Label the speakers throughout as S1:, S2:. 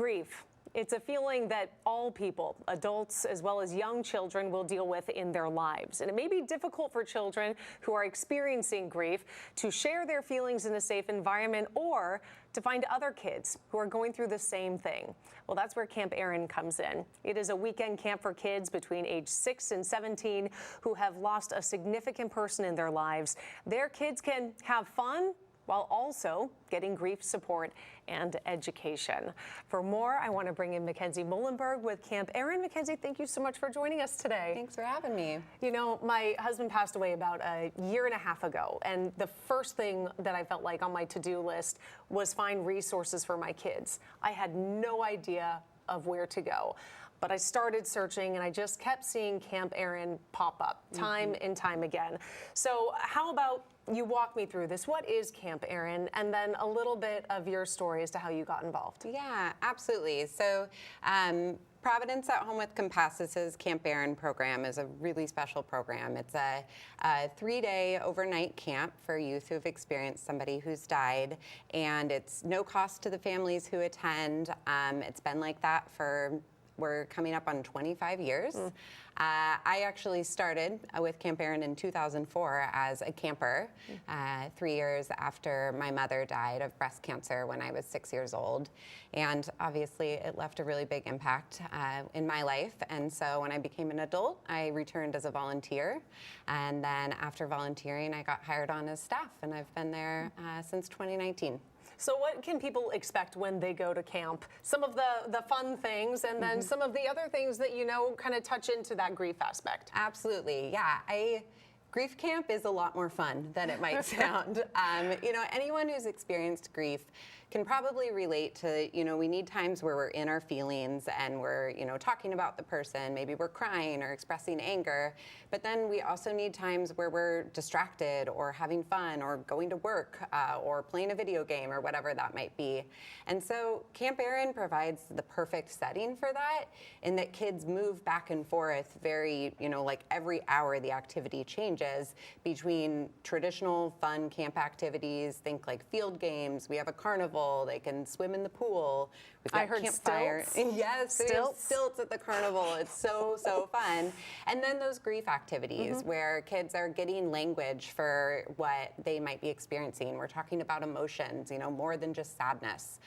S1: Grief. It's a feeling that all people, adults as well as young children, will deal with in their lives. And it may be difficult for children who are experiencing grief to share their feelings in a safe environment or to find other kids who are going through the same thing. Well, that's where Camp Erin comes in. It is a weekend camp for kids between age 6 and 17 who have lost a significant person in their lives. Their kids can have fun while also getting grief support and education. For more, I want to bring in Mackenzie Muilenburg with Camp Erin. Mackenzie, thank you so much for joining us today.
S2: Thanks for having me.
S1: You know, my husband passed away about a year and a half ago, and the first thing that I felt like on my to-do list was find resources for my kids. I had no idea of where to go. But I started searching, and I just kept seeing Camp Erin pop up time and time again. So how about you walk me through this? What is Camp Erin? And then a little bit of your story as to how you got involved.
S2: Yeah, absolutely. So Providence at Home with Koopmans' Camp Erin program is a really special program. It's a 3-day overnight camp for youth who have experienced somebody who's died, and it's no cost to the families who attend. It's been like that we're coming up on 25 years. I actually started with Camp Erin in 2004 as a camper, 3 years after my mother died of breast cancer when I was 6 years old. And obviously it left a really big impact in my life. And so when I became an adult, I returned as a volunteer. And then after volunteering, I got hired on as staff, and I've been there since 2019.
S1: So what can people expect when they go to camp? Some of the fun things, and then some of the other things that, you know, kind of touch into that grief aspect.
S2: Absolutely, yeah. Grief camp is a lot more fun than it might sound. You know, anyone who's experienced grief can probably relate to, you know, we need times where we're in our feelings and we're, you know, talking about the person, maybe we're crying or expressing anger, but then we also need times where we're distracted or having fun or going to work or playing a video game or whatever that might be. And so Camp Erin provides the perfect setting for that, in that kids move back and forth very, you know, like every hour the activity changes between traditional fun camp activities, think like field games, we have a carnival, they can swim in the pool. We've got
S1: I heard
S2: campfire.
S1: stilts.
S2: Yes, stilts at the carnival. It's so fun. And then those grief activities where kids are getting language for what they might be experiencing. We're talking about emotions, you know, more than just sadness.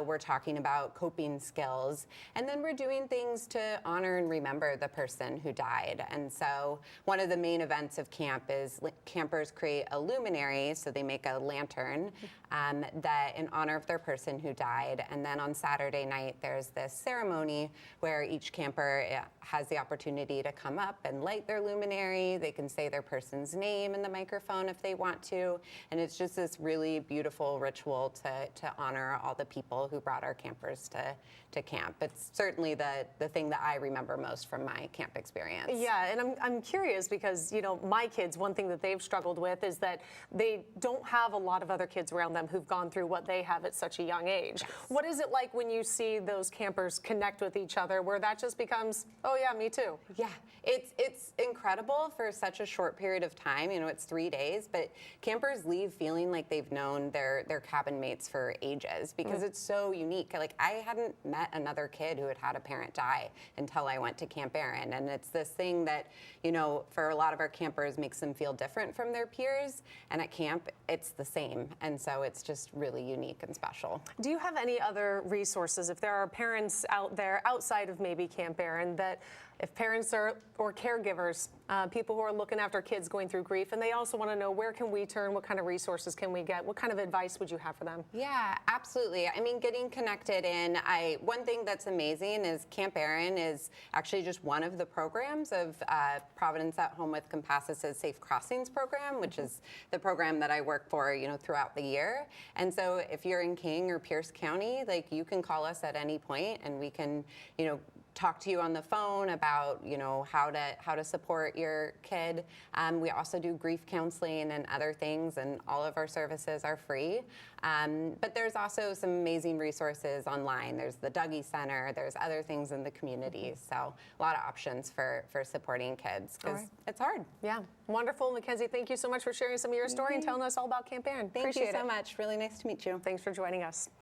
S2: We're talking about coping skills. And then we're doing things to honor and remember the person who died. And so one of the main events of camp is campers create a luminary, so they make a lantern that in honor of their person who died. And then on Saturday night, there's this ceremony where each camper has the opportunity to come up and light their luminary. They can say their person's name in the microphone if they want to. And it's just this really beautiful ritual to honor all the people who brought our campers to camp. It's certainly the thing that I remember most from my camp experience.
S1: Yeah, and I'm curious because, you know, my kids, one thing that they've struggled with is that they don't have a lot of other kids around them who've gone through what they have at such a young age. Yes. What is it like when you see those campers connect with each other, where that just becomes, oh yeah, me too?
S2: Yeah, it's incredible for such a short period of time. You know, it's 3 days, but campers leave feeling like they've known their cabin mates for ages because it's so unique. Like, I hadn't met another kid who had had a parent die until I went to Camp Erin, and it's this thing that, you know, for a lot of our campers makes them feel different from their peers, and at camp it's the same, and so it's just really unique and special.
S1: Do you have any other resources if there are parents out there outside of maybe Camp Erin, that if parents or caregivers, people who are looking after kids going through grief, and they also want to know, where can we turn, what kind of resources can we get, what kind of advice would you have for them?
S2: Yeah, absolutely. I mean, getting connected in, one thing that's amazing is Camp Erin is actually just one of the programs of Providence at Home with Koopmans' Safe Crossings program, which is the program that I work for, you know, throughout the year. And so if you're in King or Pierce County, like, you can call us at any point and we can, you know, talk to you on the phone about, you know, how to support your kid. We also do grief counseling and other things, and all of our services are free. But there's also some amazing resources online. There's the Dougie Center. There's other things in the community. So a lot of options for supporting kids, because it's hard.
S1: Yeah, wonderful. Mackenzie, thank you so much for sharing some of your story and telling us all about Camp Erin.
S2: Thank you so much. Really nice to meet you.
S1: Thanks for joining us.